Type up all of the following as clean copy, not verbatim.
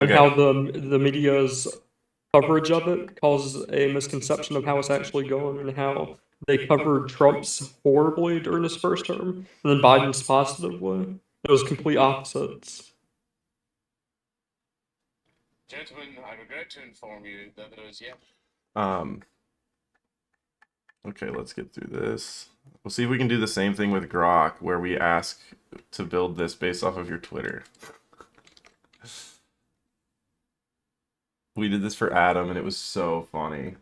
and Okay. how the media's coverage of it causes a misconception of how it's actually going and how they covered Trump's horribly during his first term and then Biden's positively. It was complete opposites. Gentlemen, I regret to inform you that there is yet. Um, okay, let's get through this. We'll see if we can do the same thing with Grok, where we ask to build this based off of your Twitter. We did this for Adam, and it was so funny.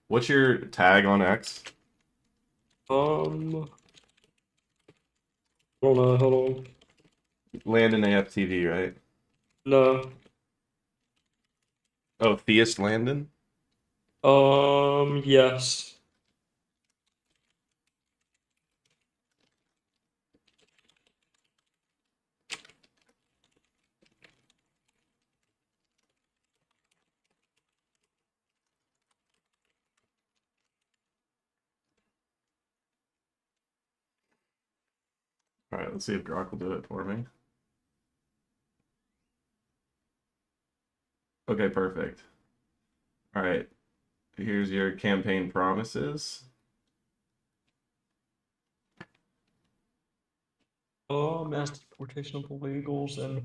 What's your tag on X? Hold on. Landon AFTV, right? No. Oh, Theist Landon? Yes. All right, let's see if Grok will do it for me. Okay, perfect. All right, here's your campaign promises. Mass deportation of illegals and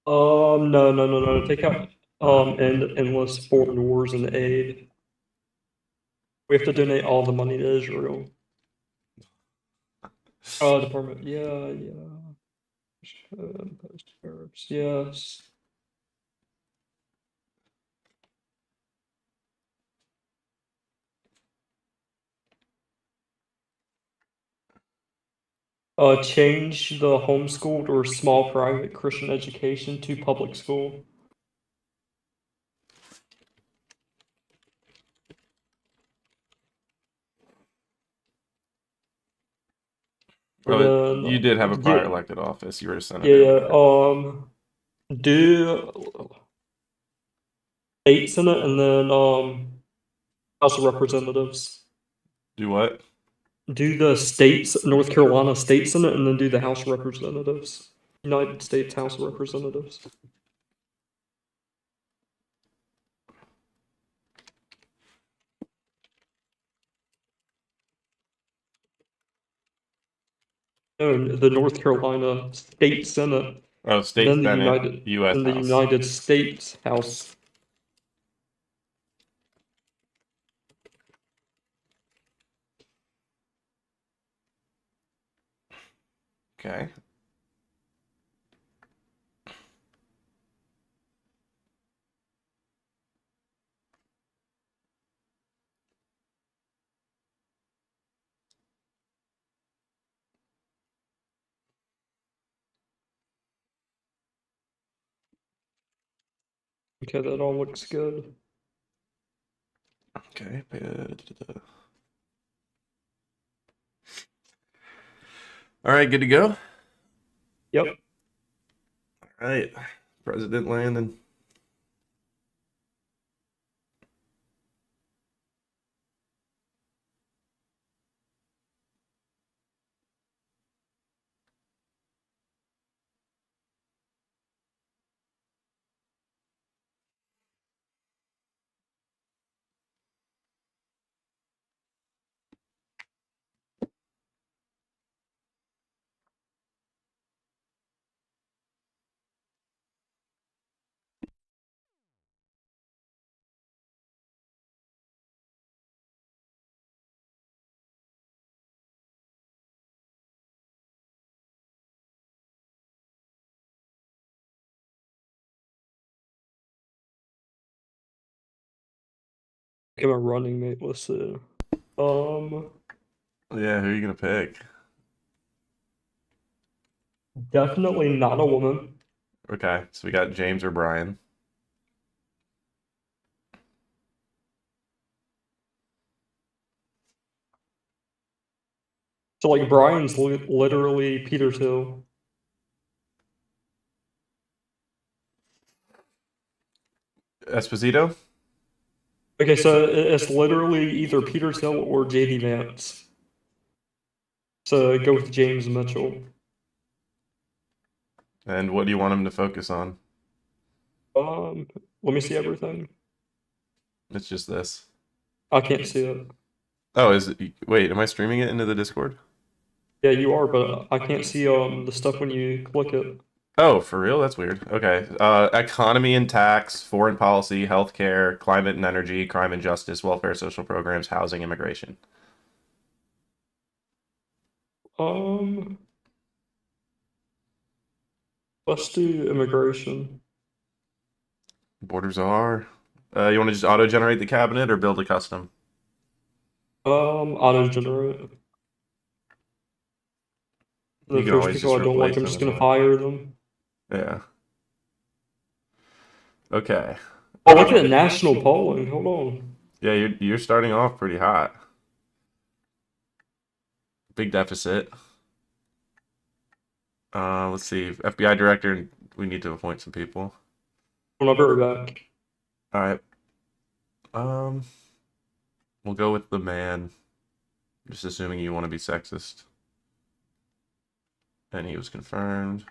no. Take out and endless foreign wars and aid. We have to donate all the money to Israel. Department, yeah. Post tariffs, yes. Change the homeschooled or small private Christian education to public school. Oh, you did have a prior Yeah, elected office. You were a senator. do state senate and then House of Representatives. Do what? Do the states, North Carolina State Senate, and then do the House of Representatives. United States House of Representatives. No, the North Carolina State Senate, Oh, state then the senate, U.S. then the House. United States House. Okay. Okay, that all looks good. Okay. All right, good to go? Yep. All right, President Landon. Okay, my running mate, let's see. Yeah, who are you gonna pick? Definitely not a woman. Okay, so we got James or Brian. So like Brian's literally Peter Thiel. Esposito? Okay, so it's literally either Peter Thiel or JD Vance. So go with James Mitchell. And what do you want him to focus on? Let me see everything. It's just this. I can't see it. Oh, is it? Wait, am I streaming it into the Discord? Yeah, you are, but I can't see the stuff when you click it. Oh, for real? That's weird. Okay. Economy and tax, foreign policy, healthcare, climate and energy, crime and justice, welfare, social programs, housing, immigration. Let's do immigration. Borders are. You want to just auto-generate the cabinet or build a custom? Auto-generate. You If can there's always people just I don't like, replace I'm them just as gonna well. fire them. Yeah. Okay. Oh, look at national polling. Hold on. Yeah, you're starting off pretty hot. Big deficit. Let's see. FBI director, we need to appoint some people. I'll be right back. All right. We'll go with the man. Just assuming you want to be sexist. And he was confirmed.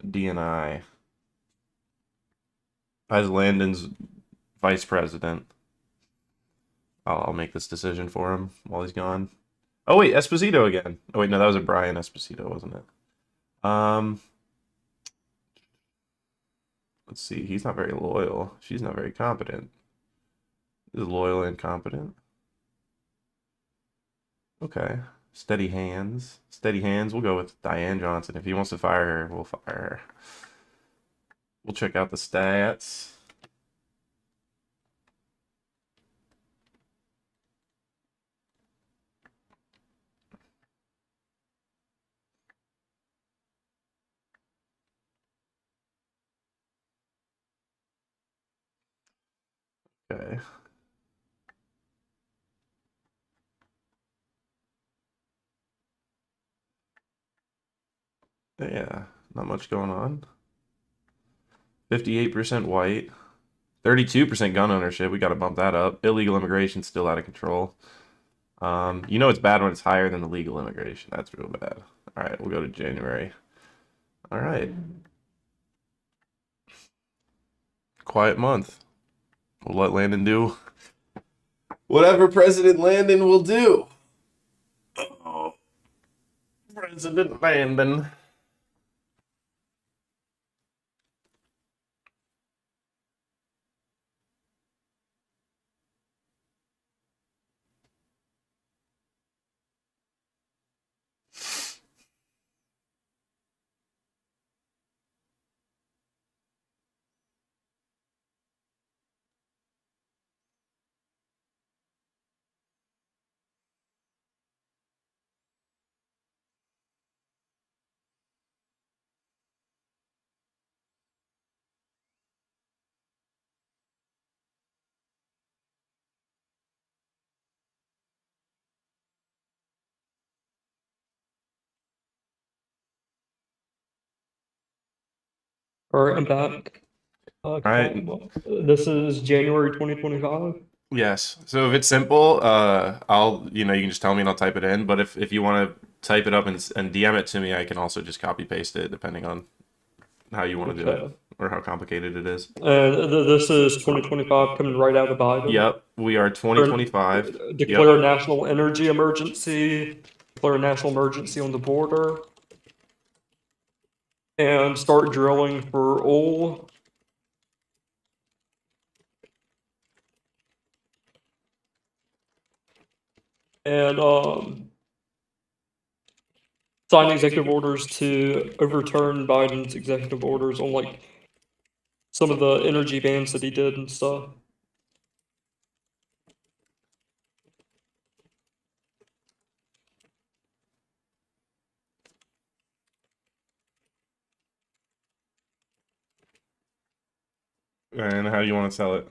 DNI. As Landon's vice president. I'll make this decision for him while he's gone. Oh wait, Esposito again. Oh wait, no, that was a Brian Esposito, wasn't it? Let's see. He's not very loyal. She's not very competent. Is loyal and competent. Okay. Steady hands. Steady hands. We'll go with Diane Johnson. If he wants to fire her, we'll fire her. We'll check out the stats. Okay. Yeah, not much going on. 58% white. 32% gun ownership. We got to bump that up. Illegal immigration still out of control. You know it's bad when it's higher than the legal immigration. That's real bad. All right, we'll go to January. All right. Quiet month. We'll let Landon do whatever President Landon will do. Oh, President Landon. All right, I'm back. right. This is January 2025. Yes. So if it's simple, I'll you can just tell me and I'll type it in. But if you want to type it up and DM it to me, I can also just copy paste it depending on how you want to do it or how complicated it is. This is 2025 coming right out of Biden. Yep, we are 2025. Declare a national energy emergency. Declare a national emergency on the border. And start drilling for oil. And sign executive orders to overturn Biden's executive orders on like some of the energy bans that he did and stuff. And how do you want to sell it?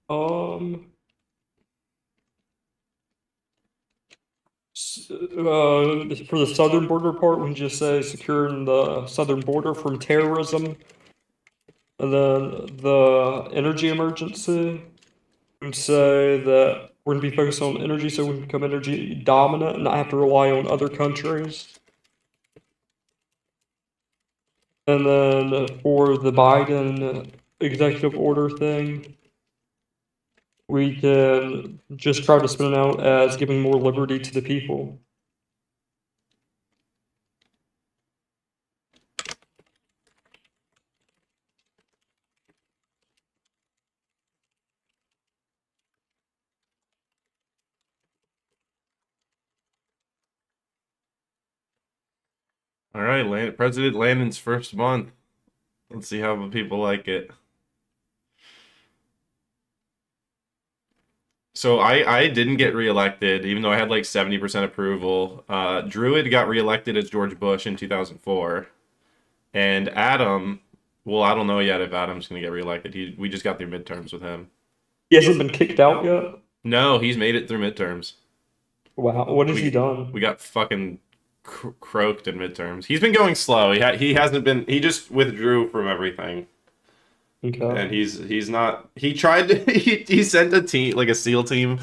For the southern border part, we can just say securing the southern border from terrorism. And then the energy emergency, we can say that we're going to be focused on energy so we can become energy dominant and not have to rely on other countries. And then for the Biden executive order thing, we can just try to spin it out as giving more liberty to the people. All right, President Landon's first month. Let's see how people like it. So I didn't get reelected, even though I had like 70% approval. Druid got reelected as George Bush in 2004. And Adam, well, I don't know yet if Adam's going to get reelected. We just got through midterms with him. He hasn't been kicked out yet? No, he's made it through midterms. Wow, what has he done? We got fucking croaked in midterms. He's been going slow. He hasn't been. He just withdrew from everything. Okay. And he's not. He tried to. He sent a team, like a SEAL team,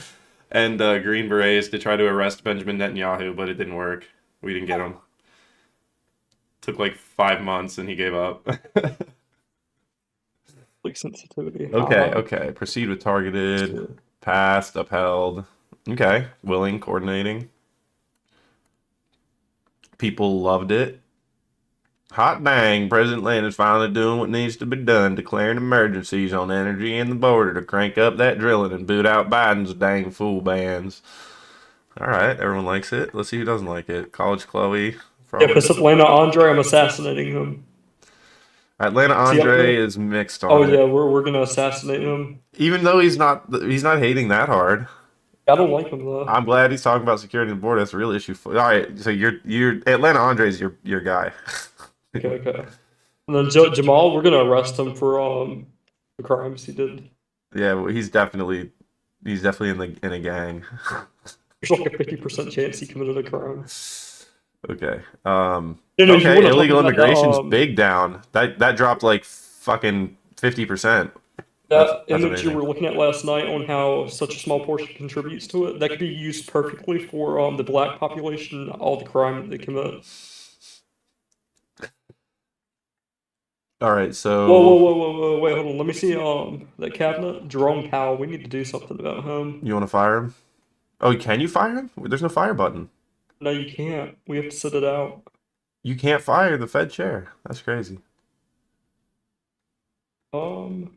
and Green Berets to try to arrest Benjamin Netanyahu, but it didn't work. We didn't get him. Took like 5 months, and he gave up. Like sensitivity. Okay. Proceed with targeted. Passed. Upheld. Okay. Willing. Coordinating. People loved it. Hot dang, President Landon's finally doing what needs to be done, declaring emergencies on energy and the border to crank up that drilling and boot out Biden's dang fool bans. All right, everyone likes it. Let's see who doesn't like it. College Chloe. If it's Atlanta Andre, I'm assassinating him. Atlanta Andre is mixed on Oh it. yeah, we're gonna assassinate him. Even though he's not hating that hard. I don't like him though. I'm glad he's talking about security on the border. That's a real issue. All right, so you're Atlanta Andre's your guy. Okay. And then Jamal, we're gonna arrest him for the crimes he did. Yeah, well, he's definitely in a gang. There's like a 50% chance he committed a crime. Okay. Okay, illegal immigration's big down. That dropped like fucking 50%. That That's image you amazing. were looking at last night on how such a small portion contributes to it, that could be used perfectly for the black population, all the crime that they commit. All right, so Whoa, wait, hold on. Let me see that cabinet. Jerome Powell, we need to do something about him. you want to fire him? Oh, can you fire him? There's no fire button. No, you can't. We have to sit it out. You can't fire the Fed chair. That's crazy. Wow.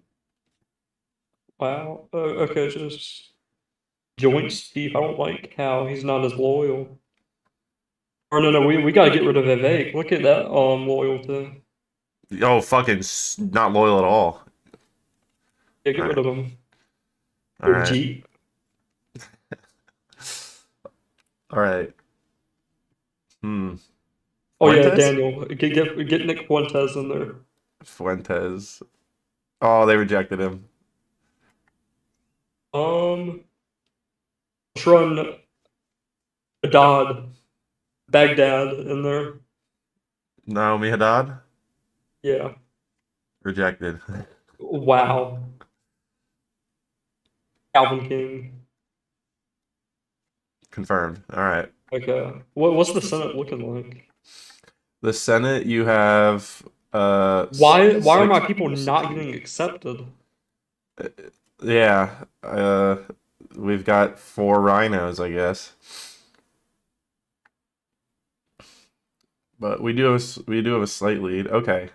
Okay, just joint Steve. I don't like how he's not as loyal. Or no, we gotta get rid of Vivek. Look at that loyalty. Oh, fucking not loyal at all. Yeah, get rid of him. All right. Jeep. All right. Oh Fuentes? yeah, Daniel. Get Nick Fuentes in there. Fuentes. Oh, they rejected him. Let's run Baghdad in there. Naomi Haddad? Yeah. Rejected. Wow. Calvin King. Confirmed. All right. Okay. What's the Senate looking like? The Senate, you have Why are my people not getting accepted? Yeah, we've got 4 rhinos, I guess. But we do have a slight lead. Okay.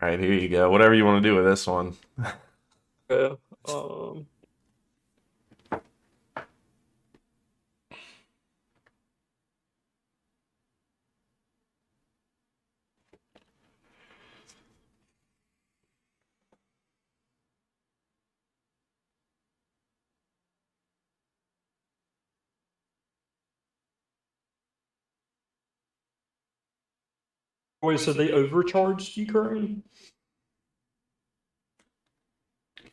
All right, here you go. Whatever you want to do with this one. Okay. Wait, so they overcharged Ukraine?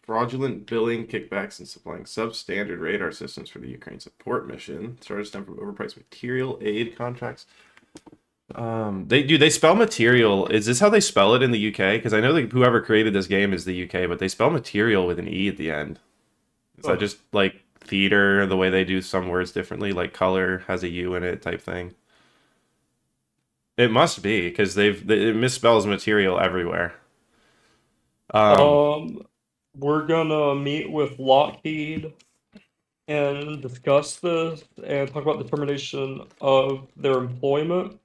Fraudulent billing, kickbacks, and supplying substandard radar systems for the Ukraine support mission. Charges stem from overpriced material aid contracts. They spell material. Is this how they spell it in the UK? Because I know that whoever created this game is the UK, but they spell material with an E at the end. Is that just like theater, the way they do some words differently, like color has a U in it type thing? It must be because it misspells material everywhere. We're gonna meet with Lockheed and discuss this and talk about the termination of their employment.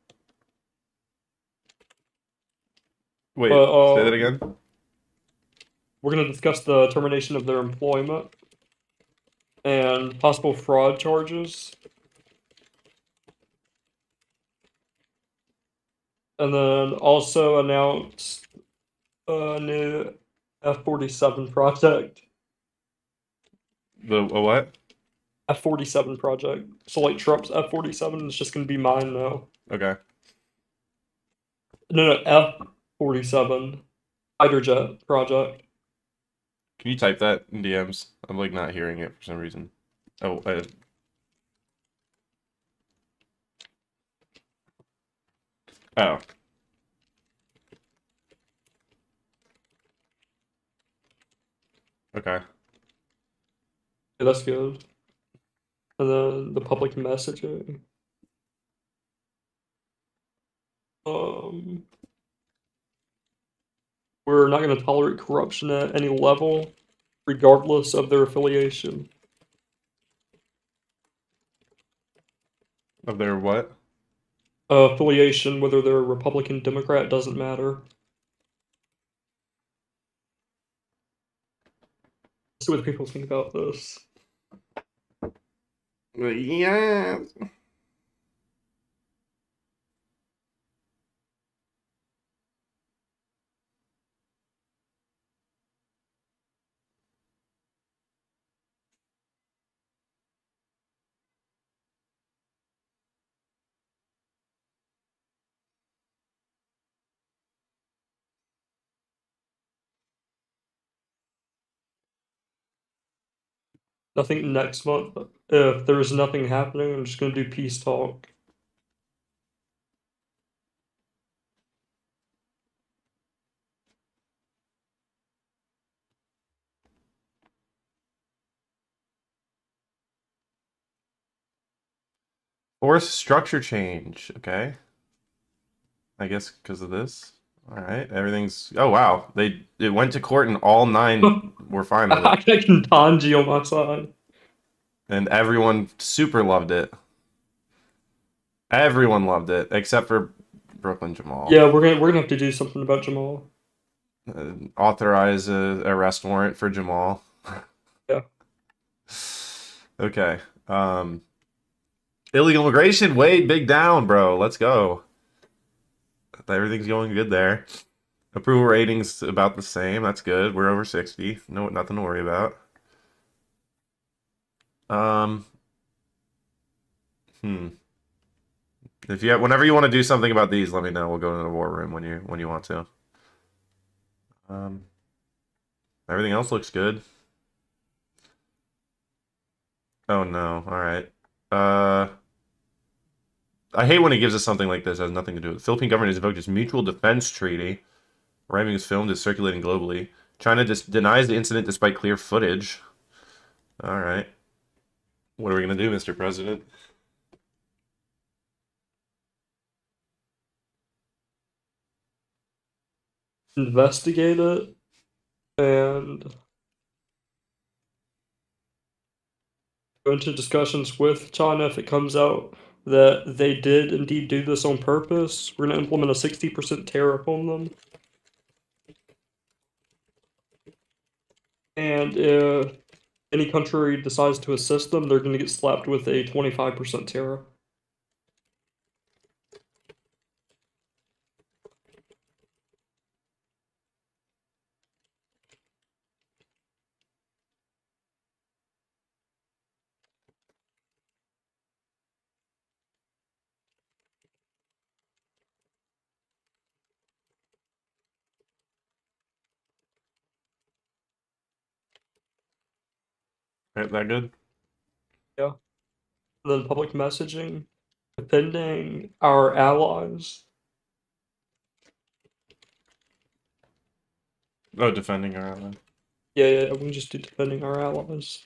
Wait, But say that again. we're gonna discuss the termination of their employment and possible fraud charges. And then also announce a new F-47 project. A what? F-47 project. So like Trump's F-47 is just gonna be mine now. Okay. No, F-47 fighter jet project. Can you type that in DMs? I'm like not hearing it for some reason. Oh, oh. Okay. Yeah, that's good. And then the public messaging. Um, we're not going to tolerate corruption at any level, regardless of their affiliation. Of their what? Affiliation, whether they're Republican, Democrat, doesn't matter. Let's see what people think about this. Yeah. Nothing next month. If there's nothing happening, I'm just going to do peace talk. Force structure change. Okay. I guess because of this. All right. Everything's. Oh wow. It went to court and all 9 were fine with I it, got Kentanji on my side. and everyone super loved it. Everyone loved it except for Brooklyn Jamal. Yeah, we're gonna have to do something about Jamal. Authorize a arrest warrant for Jamal. Yeah. Okay. Illegal immigration, way big down, bro. Let's go. Everything's going good there. Approval ratings about the same. That's good. We're over 60. No, nothing to worry about. Um, If you whenever you want to do something about these, let me know. We'll go to the war room when you want to. Um, Everything else looks good. Oh no. All right. I hate when it gives us something like this. It has nothing to do with it. Philippine government has invoked its mutual defense treaty. Ramming is filmed is circulating globally. China just denies the incident despite clear footage. All right. What are we gonna do, Mr. President? Investigate it and go into discussions with China if it comes out that they did indeed do this on purpose. We're gonna implement a 60% tariff on them. And if any country decides to assist them, they're gonna get slapped with a 25% tariff. Right, that good? Yeah. And then public messaging, defending our allies. Oh, defending our island. Yeah, we can just do defending our allies.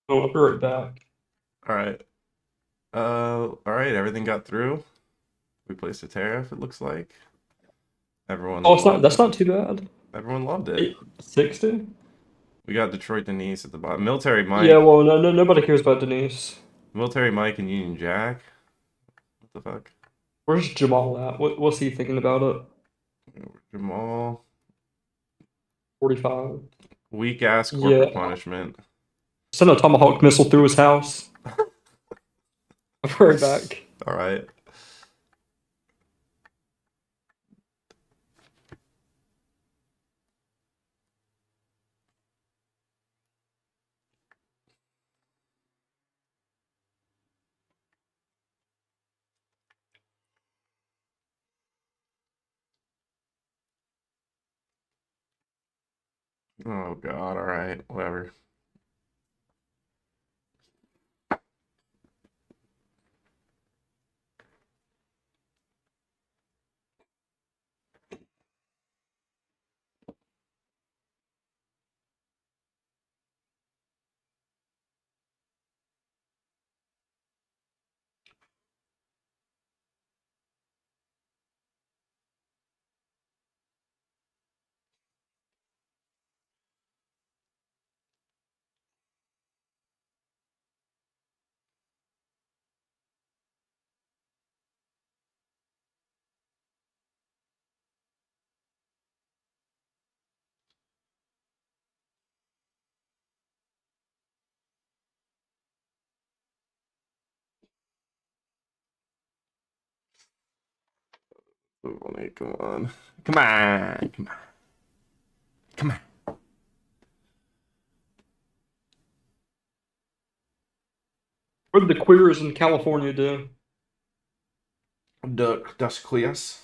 I'll be right back. All right. All right. Everything got through. We placed a tariff. It looks like everyone. Oh, it's not. Loved That's it. not too bad. Everyone loved it. 60. We got Detroit Denise at the bottom. Military Yeah. Mike. Well, no, nobody cares about Denise. Military Mike and Union Jack. What the fuck? Where's Jamal at? What's he thinking about it? Jamal. 45. Weak ass Yeah. corporate punishment. Send a tomahawk missile through his house. I'll be right back. All right. Oh God. All right. Whatever. Come on. Come on. Come on. Come on. Come on. What did the queers in California do? Das Cleas.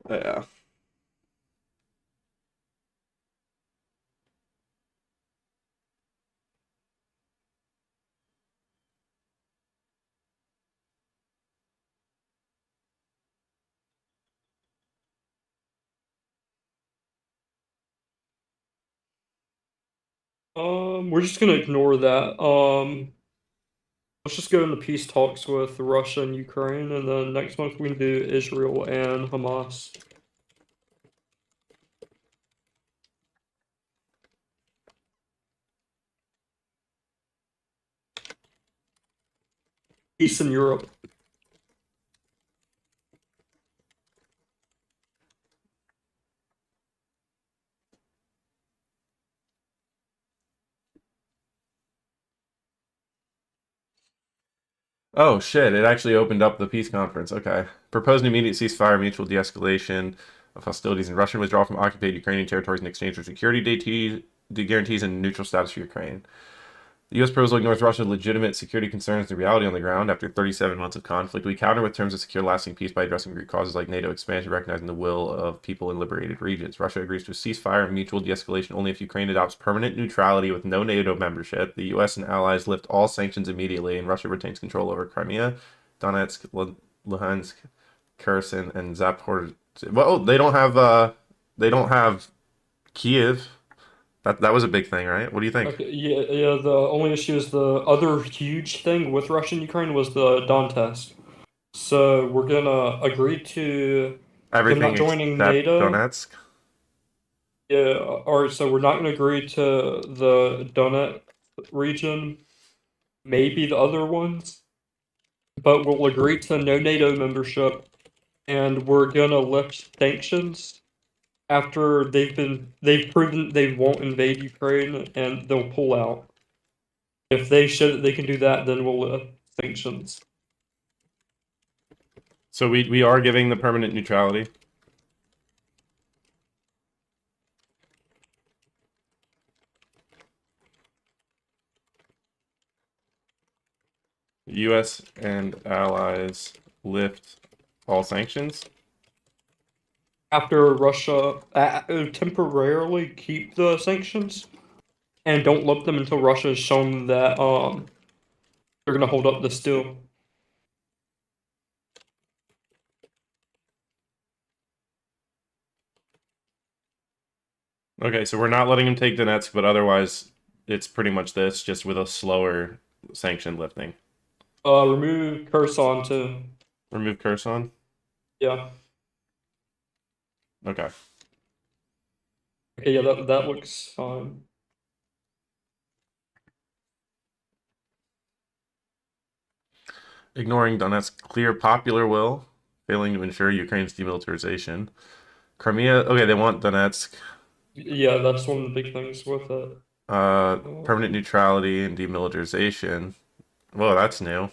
Yeah. We're just gonna ignore that. Let's just go into peace talks with Russia and Ukraine, and then next month we can do Israel and Hamas. Peace in Europe. Oh shit! It actually opened up the peace conference. Okay. Proposed an immediate ceasefire, mutual de-escalation of hostilities, and Russian withdrawal from occupied Ukrainian territories in exchange for security guarantees and neutral status for Ukraine. The U.S. proposal ignores Russia's legitimate security concerns and the reality on the ground. After 37 months of conflict, we counter with terms of secure, lasting peace by addressing root causes like NATO expansion, recognizing the will of people in liberated regions. Russia agrees to a ceasefire and mutual de-escalation only if Ukraine adopts permanent neutrality with no NATO membership. The U.S. and allies lift all sanctions immediately, and Russia retains control over Crimea, Donetsk, Luhansk, Kherson, and Zaporizhzhia. Well, they don't have Kiev. That was a big thing, right? What do you think? Okay, yeah. The only issue is the other huge thing with Russia and Ukraine was the Donetsk. So we're gonna agree to them Everything not joining except NATO. Donetsk. Yeah, or so we're not gonna agree to the Donetsk region, maybe the other ones, but we'll agree to no NATO membership, and we're gonna lift sanctions after they've proven they won't invade Ukraine and they'll pull out. If they show that they can do that, then we'll lift sanctions. So we are giving the permanent neutrality. U.S. and allies lift all sanctions. After Russia temporarily keep the sanctions and don't lift them until Russia has shown that they're gonna hold up the steel. Okay, so we're not letting him take Donetsk, but otherwise it's pretty much this, just with a slower sanction lifting. Remove Kherson too. Remove Kherson. Yeah. Okay. Okay, yeah, that looks fine. Ignoring Donetsk's clear popular will, failing to ensure Ukraine's demilitarization. Crimea, okay, they want Donetsk. Yeah, that's one of the big things with it. Permanent neutrality and demilitarization. Whoa, that's new.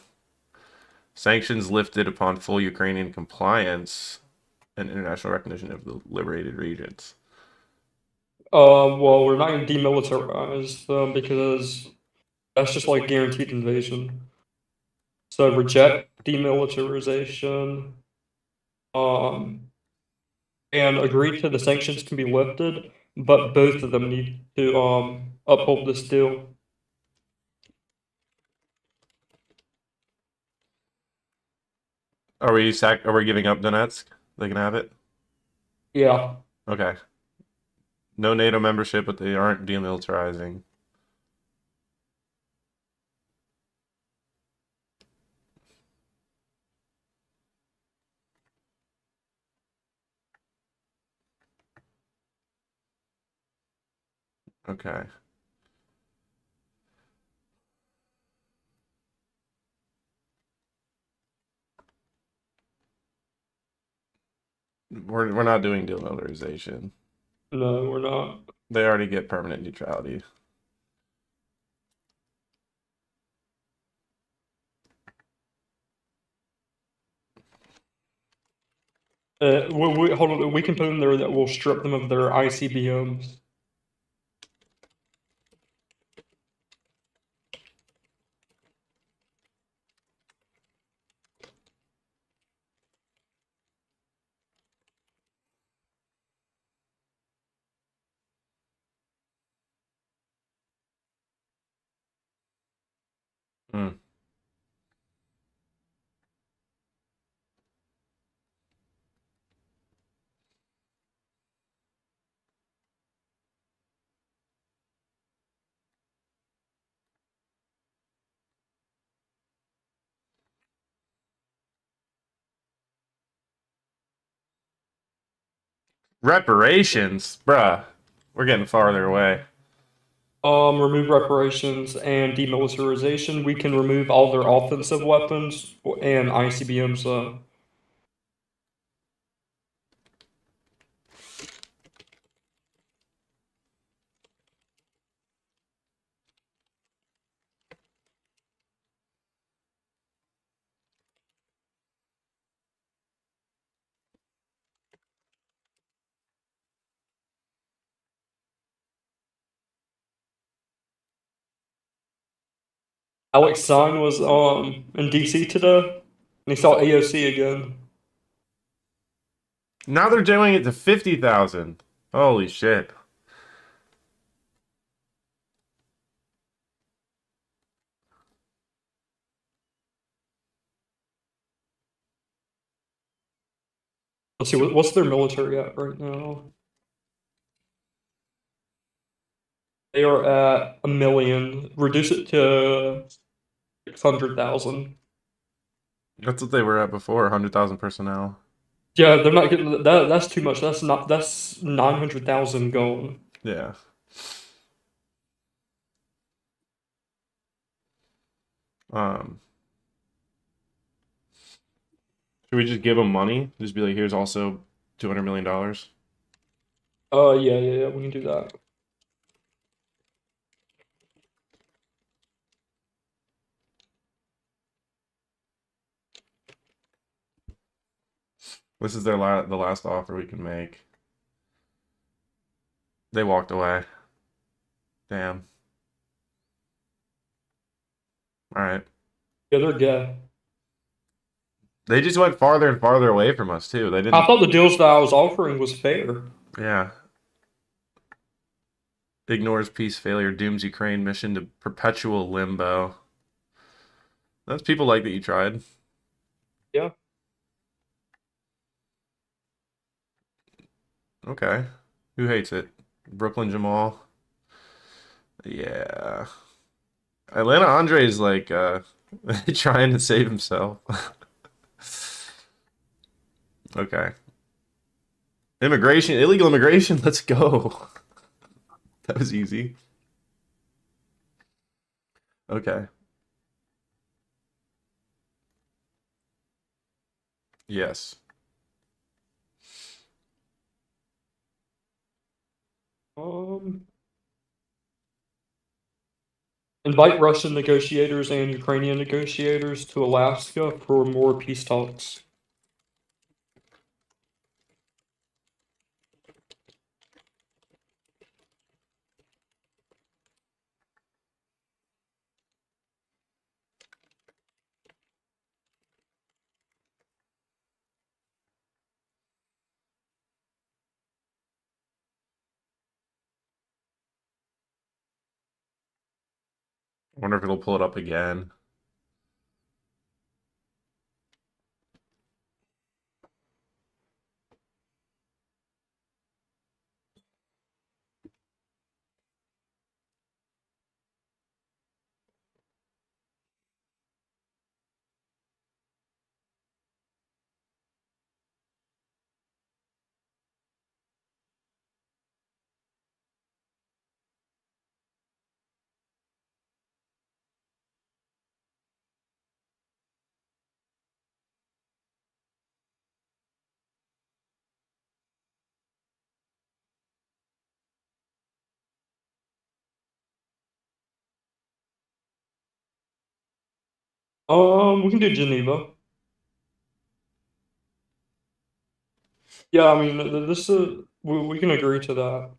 Sanctions lifted upon full Ukrainian compliance and international recognition of the liberated regions. Well, we're not gonna demilitarize them because that's just like guaranteed invasion. So reject demilitarization, and agree to the sanctions can be lifted, but both of them need to uphold this deal. Are we giving up Donetsk? They can have it? Yeah. Okay. No NATO membership, but they aren't demilitarizing. Okay. We're not doing demilitarization. No, we're not. They already get permanent neutrality. Hold on. We can put in there that we'll strip them of their ICBMs. Hmm. Reparations? Bruh. We're getting farther away. Remove reparations and demilitarization. We can remove all their offensive weapons and ICBMs. Alex Stein was in DC today, and he saw AOC again. Now they're doing it to 50,000. Holy shit. Let's see, what's their military at right now? They are at 1,000,000. Reduce it to 600,000. That's what they were at before, 100,000 personnel. Yeah, they're not getting that. That's too much. That's 900,000 gone. Yeah. Um, should we just give them money? Just be like, here's also $200 million. Yeah, we can do that. This is the last offer we can make. They walked away. Damn. All right. Yeah, they're gay. They just went farther and farther away from us too. They I didn't. thought the deals that I was offering was fair. Yeah. Ignores peace failure, dooms Ukraine mission to perpetual limbo. That's people like that you tried. Yeah. Okay. Who hates it? Brooklyn Jamal. Yeah. Atlanta Andre is like trying to save himself. Okay. Immigration, illegal immigration, let's go. That was easy. Okay. Yes. Invite Russian negotiators and Ukrainian negotiators to Alaska for more peace talks. I wonder if it'll pull it up again. We can do Geneva. Yeah, I mean, this we can agree to that.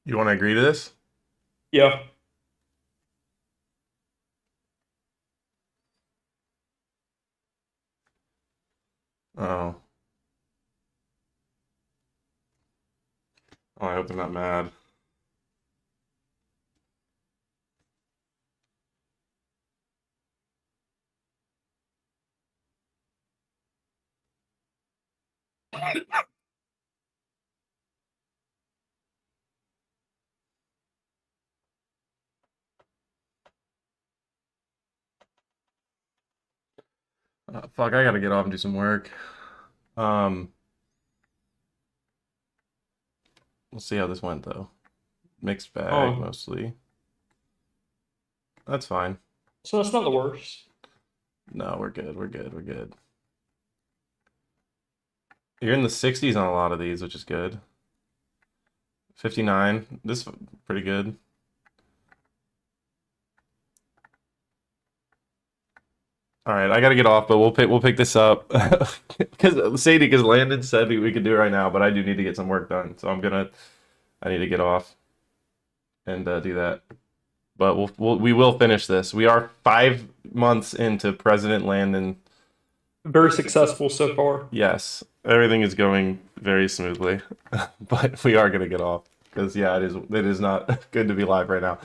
You want to agree to this? Yeah. Oh. Oh, I hope they're not mad. Fuck, I gotta get off and do some work. Um, we'll see how this went though. Mixed bag Oh. mostly. That's fine. So that's not the worst. No, we're good. We're good. We're good. You're in the 60s on a lot of these, which is good. 59. This is pretty good. All right, I gotta get off, but we'll pick this up because Landon said we could do it right now, but I do need to get some work done, so I need to get off and do that. But we will finish this. We are 5 months into President Landon. Very successful so far. Yes, everything is going very smoothly, but we are gonna get off because yeah, it is not good to be live right now.